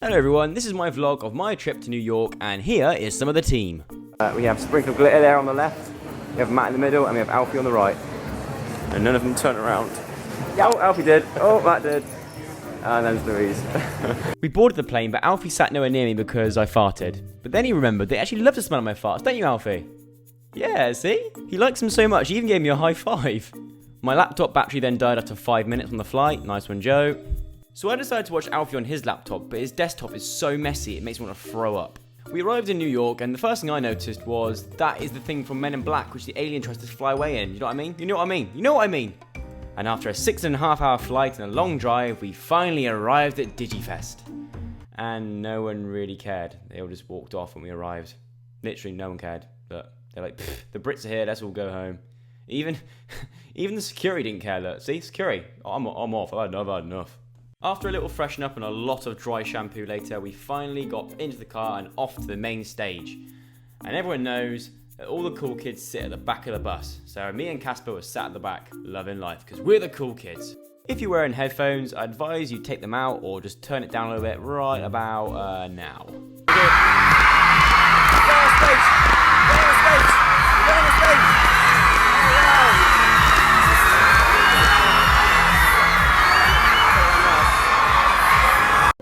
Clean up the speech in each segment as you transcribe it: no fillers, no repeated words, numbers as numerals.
Hello everyone, this is my vlog of my trip to New York, and here is some of the team. We have Sprinkle Glitter there on the left, we have Matt in the middle, and we have Alfie on the right. And none of them turn around. Oh, Alfie did. Oh, Matt did. And there's Louise. We boarded the plane, but Alfie sat nowhere near me because I farted. But then he remembered they actually love the smell of my farts, don't you, Alfie? Yeah, see? He likes them so much, he even gave me a high five. My laptop battery then died after 5 minutes on the flight. Nice one, Joe. So I decided to watch Alfie on his laptop, but his desktop is so messy it makes me want to throw up. We arrived in New York, and the first thing I noticed was that is the thing from Men in Black which the alien tries to fly away in. You know what I mean? You know what I mean? You know what I mean? And after a 6.5 hour flight and a long drive, we finally arrived at Digifest. And no one really cared. They all just walked off when we arrived. Literally no one cared. But they're like, the Brits are here, let's all go home. Even the security didn't care. Look, see, security, I'm off, I've had enough. After a little freshen up and a lot of dry shampoo later, we finally got into the car and off to the main stage. And everyone knows that all the cool kids sit at the back of the bus. So me and Casper were sat at the back, loving life, because we're the cool kids. If you're wearing headphones, I advise you take them out or just turn it down a little bit right about now.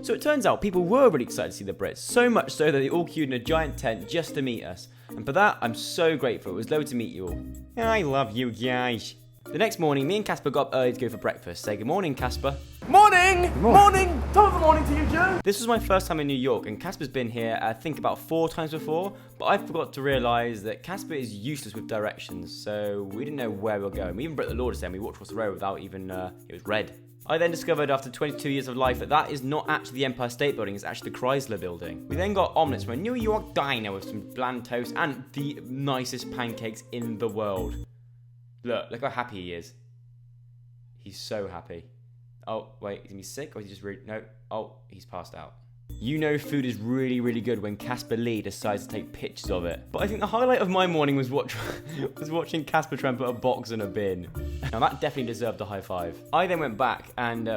So it turns out people were really excited to see the Brits, so much so that they all queued in a giant tent just to meet us. And for that, I'm so grateful. It was lovely to meet you all. I love you guys. The next morning, me and Casper got up early to go for breakfast. Say good morning, Casper. Morning! Morning! Top of the morning to you, Joe! This was my first time in New York, and Casper's been here, I think, about 4 times before, but I forgot to realise that Casper is useless with directions, so we didn't know where we were going. We even broke the law to say we walked across the road without even, it was red. I then discovered after 22 years of life that is not actually the Empire State Building, it's actually the Chrysler Building. We then got omelets from a New York diner with some bland toast and the nicest pancakes in the world. Look how happy he is. He's so happy. Oh, wait, is he sick or is he just really... No. Oh, he's passed out. You know food is really, really good when Casper Lee decides to take pictures of it. But I think the highlight of my morning was watching Casper try and put a box in a bin. Now that definitely deserved a high five. I then went back and,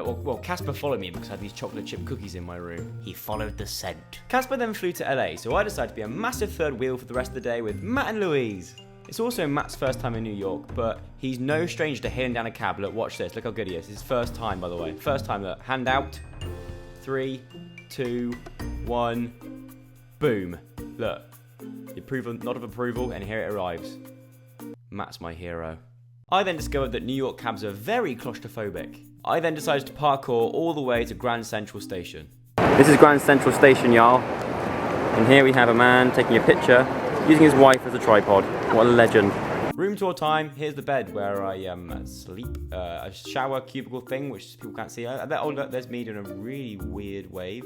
Casper followed me because I had these chocolate chip cookies in my room. He followed the scent. Casper then flew to LA, so I decided to be a massive third wheel for the rest of the day with Matt and Louise. It's also Matt's first time in New York, but he's no stranger to hailing down a cab. Look, watch this. Look how good he is. His first time, by the way. First time, look. Hand out. 3, 2, 1. Boom. Look. The approval, nod of approval, and here it arrives. Matt's my hero. I then discovered that New York cabs are very claustrophobic. I then decided to parkour all the way to Grand Central Station. This is Grand Central Station, y'all. And here we have a man taking a picture, using his wife as a tripod. What a legend. Room tour time. Here's the bed where I sleep. A shower cubicle thing, which people can't see. Oh, look, there's me doing a really weird wave.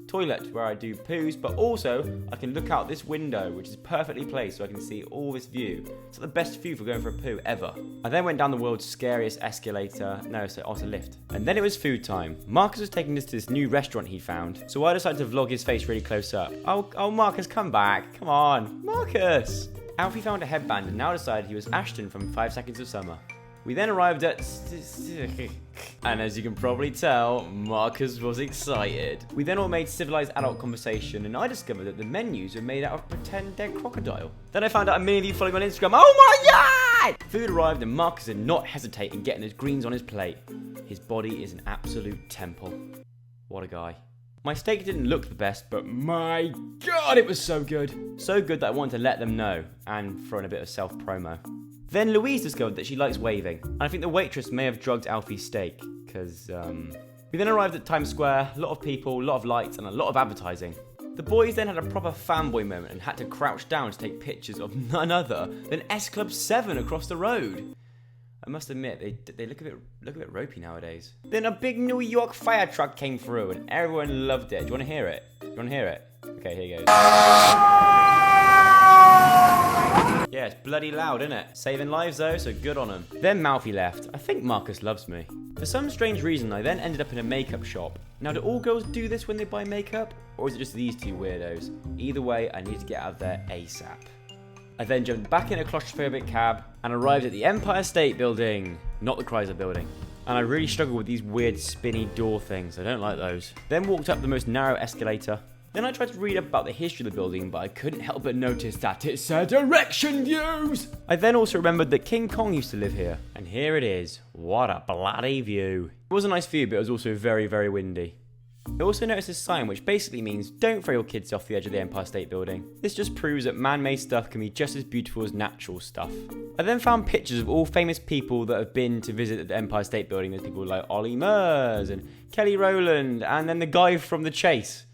Toilet where I do poos, but also I can look out this window, which is perfectly placed so I can see all this view. It's like the best view for going for a poo ever. I then went down the world's scariest escalator. No, so on a lift. And then it was food time. Marcus was taking us to this new restaurant he found, so I decided to vlog his face really close up. Oh, Marcus, come back. Come on. Marcus! Alfie found a headband and now decided he was Ashton from 5 Seconds of Summer. We then arrived at... And as you can probably tell, Marcus was excited. We then all made civilized adult conversation, and I discovered that the menus were made out of pretend dead crocodile. Then I found out a million of you following me on Instagram. Oh my god! Food arrived and Marcus did not hesitate in getting his greens on his plate. His body is an absolute temple. What a guy. My steak didn't look the best, but my god, it was so good. So good that I wanted to let them know, and throw in a bit of self-promo. Then Louise discovered that she likes waving, and I think the waitress may have drugged Alfie's steak, because, We then arrived at Times Square, a lot of people, a lot of lights, and a lot of advertising. The boys then had a proper fanboy moment and had to crouch down to take pictures of none other than S Club 7 across the road. I must admit, they look a bit ropey nowadays. Then a big New York fire truck came through, and everyone loved it. Do you want to hear it? Okay, here you go. Yeah, it's bloody loud, isn't it? Saving lives though, so good on him. Then Malfi left. I think Marcus loves me. For some strange reason, I then ended up in a makeup shop. Now, do all girls do this when they buy makeup? Or is it just these two weirdos? Either way, I need to get out of there ASAP. I then jumped back in a claustrophobic cab and arrived at the Empire State Building, not the Chrysler Building. And I really struggle with these weird spinny door things. I don't like those. Then walked up the most narrow escalator. Then I tried to read up about the history of the building, but I couldn't help but notice that it said direction views! I then also remembered that King Kong used to live here. And here it is. What a bloody view. It was a nice view, but it was also very, very windy. I also noticed a sign which basically means don't throw your kids off the edge of the Empire State Building. This just proves that man-made stuff can be just as beautiful as natural stuff. I then found pictures of all famous people that have been to visit the Empire State Building. There's people like Ollie Murs and Kelly Rowland and then the guy from The Chase.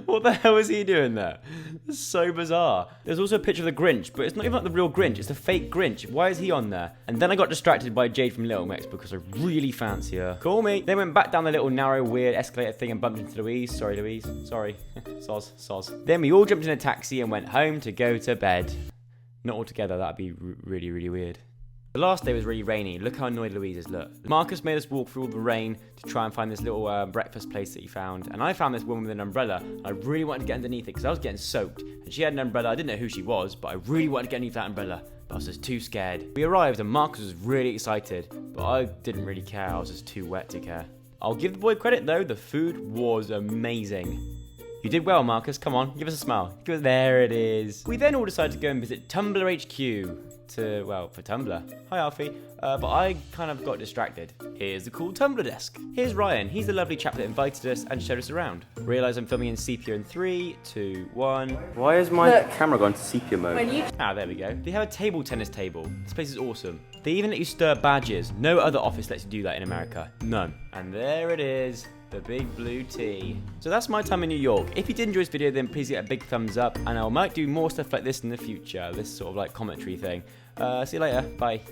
What the hell is he doing there? That's so bizarre. There's also a picture of the Grinch, but it's not even like the real Grinch, it's the fake Grinch. Why is he on there? And then I got distracted by Jade from Little Mix because I really fancy her. Call me. Then went back down the little narrow weird escalator thing and bumped into Louise. Sorry, Louise. Sorry. Soz. Then we all jumped in a taxi and went home to go to bed. Not all together, that'd be really, really weird. The last day was really rainy. Look how annoyed Louise is, look. Marcus made us walk through all the rain to try and find this little breakfast place that he found. And I found this woman with an umbrella. I really wanted to get underneath it because I was getting soaked. And she had an umbrella. I didn't know who she was, but I really wanted to get underneath that umbrella. But I was just too scared. We arrived and Marcus was really excited. But I didn't really care. I was just too wet to care. I'll give the boy credit though. The food was amazing. You did well, Marcus. Come on, give us a smile. There it is. We then all decided to go and visit Tumblr HQ. For Tumblr. Hi, Alfie. But I kind of got distracted. Here's the cool Tumblr desk. Here's Ryan. He's the lovely chap that invited us and showed us around. Realise I'm filming in sepia in 3, 2, 1. Why is my camera gone to sepia mode? There we go. They have a table tennis table. This place is awesome. They even let you stir badges. No other office lets you do that in America. None. And there it is. The big blue tea. So that's my time in New York. If you did enjoy this video, then please get a big thumbs up, and I might do more stuff like this in the future, this sort of like commentary thing. See you later. Bye.